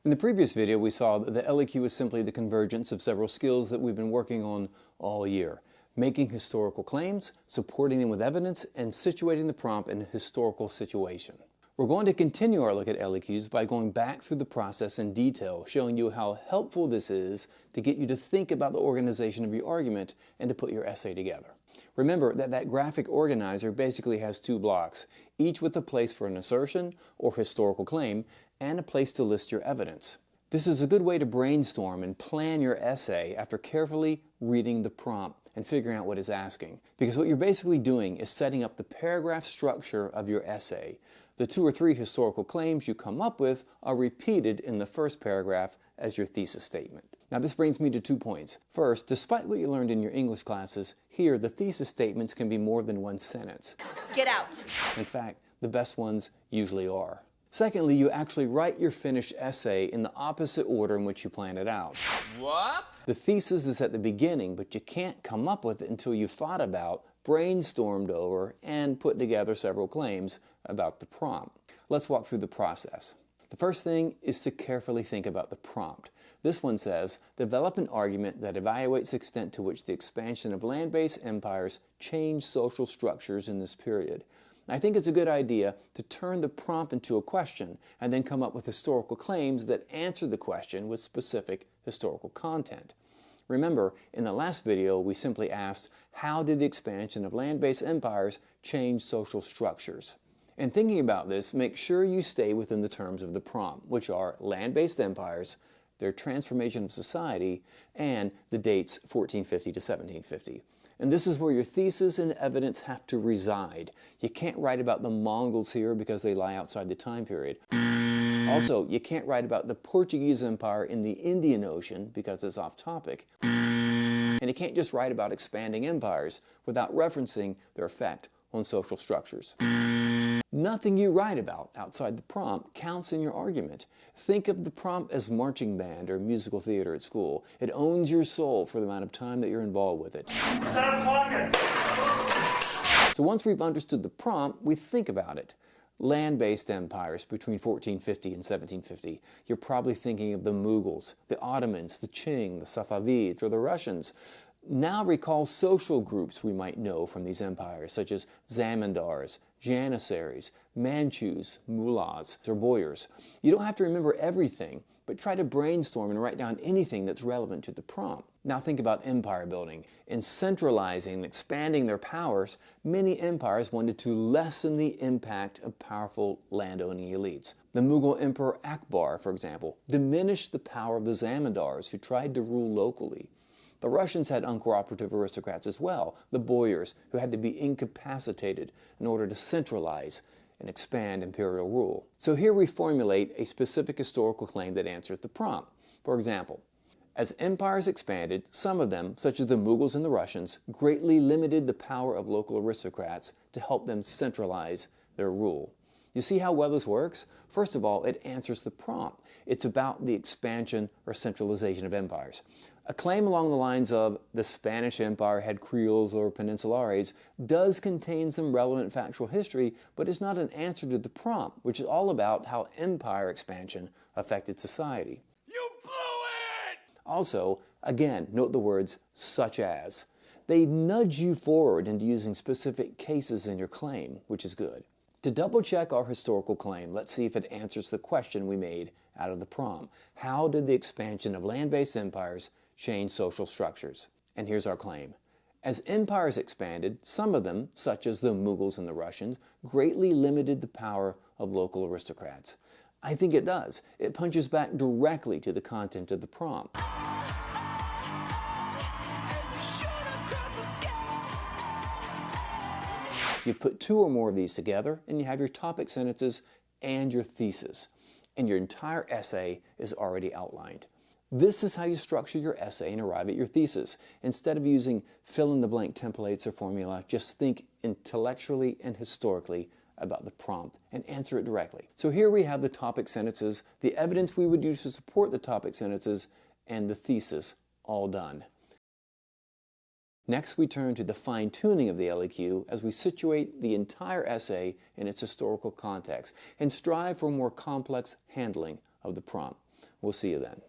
In the previous video, we saw that the LEQ is simply the convergence of several skills that we've been working on all year. Making historical claims, supporting them with evidence, and situating the prompt in a historical situation. We're going to continue our look at LEQs by going back through the process in detail, showing you how helpful this is to get you to think about the organization of your argument and to put your essay together. Remember that graphic organizer basically has two blocks, each with a place for an assertion or historical claim and a place to list your evidence. This is a good way to brainstorm and plan your essay after carefully reading the prompt and figuring out what it's asking. Because what you're basically doing is setting up the paragraph structure of your essay. The 2 or 3 historical claims you come up with are repeated in the first paragraph as your thesis statement. Now this brings me to 2 points. First, despite what you learned in your English classes, here the thesis statements can be more than one sentence. Get out! In fact, the best ones usually are. Secondly, you actually write your finished essay in the opposite order in which you plan it out. What? The thesis is at the beginning, but you can't come up with it until you've thought about, brainstormed over, and put together several claims about the prompt. Let's walk through the process. The first thing is to carefully think about the prompt. This one says, develop an argument that evaluates the extent to which the expansion of land-based empires changed social structures in this period. I think it's a good idea to turn the prompt into a question and then come up with historical claims that answer the question with specific historical content. Remember, in the last video, we simply asked, how did the expansion of land-based empires change social structures? In thinking about this, make sure you stay within the terms of the prompt, which are land-based empires, their transformation of society, and the dates 1450 to 1750. And this is where your thesis and evidence have to reside. You can't write about the Mongols here because they lie outside the time period. Also, you can't write about the Portuguese Empire in the Indian Ocean because it's off topic. And you can't just write about expanding empires without referencing their effect on social structures. Nothing you write about outside the prompt counts in your argument. Think of the prompt as marching band or musical theater at school. It owns your soul for the amount of time that you're involved with it. Stop talking! So once we've understood the prompt, we think about it. Land-based empires between 1450 and 1750. You're probably thinking of the Mughals, the Ottomans, the Qing, the Safavids, or the Russians. Now recall social groups we might know from these empires, such as zamindars, janissaries, Manchus, mullahs, or boyars. You don't have to remember everything, but try to brainstorm and write down anything that's relevant to the prompt. Now think about empire building. In centralizing and expanding their powers, many empires wanted to lessen the impact of powerful landowning elites. The Mughal Emperor Akbar, for example, diminished the power of the zamindars who tried to rule locally. The Russians had uncooperative aristocrats as well, the boyars, who had to be incapacitated in order to centralize and expand imperial rule. So here we formulate a specific historical claim that answers the prompt. For example, as empires expanded, some of them, such as the Mughals and the Russians, greatly limited the power of local aristocrats to help them centralize their rule. You see how well this works? First of all, it answers the prompt. It's about the expansion or centralization of empires. A claim along the lines of the Spanish Empire had Creoles or Peninsulares does contain some relevant factual history, but it's not an answer to the prompt, which is all about how empire expansion affected society. You blew it! Also, again, note the words such as. They nudge you forward into using specific cases in your claim, which is good. To double check our historical claim, let's see if it answers the question we made out of the prompt. How did the expansion of land-based empires change social structures? And here's our claim. As empires expanded, some of them, such as the Mughals and the Russians, greatly limited the power of local aristocrats. I think it does. It punches back directly to the content of the prompt. You put 2 or more of these together, and you have your topic sentences and your thesis. And your entire essay is already outlined. This is how you structure your essay and arrive at your thesis. Instead of using fill-in-the-blank templates or formula, just think intellectually and historically about the prompt and answer it directly. So here we have the topic sentences, the evidence we would use to support the topic sentences, and the thesis all done. Next, we turn to the fine-tuning of the LEQ as we situate the entire essay in its historical context and strive for more complex handling of the prompt. We'll see you then.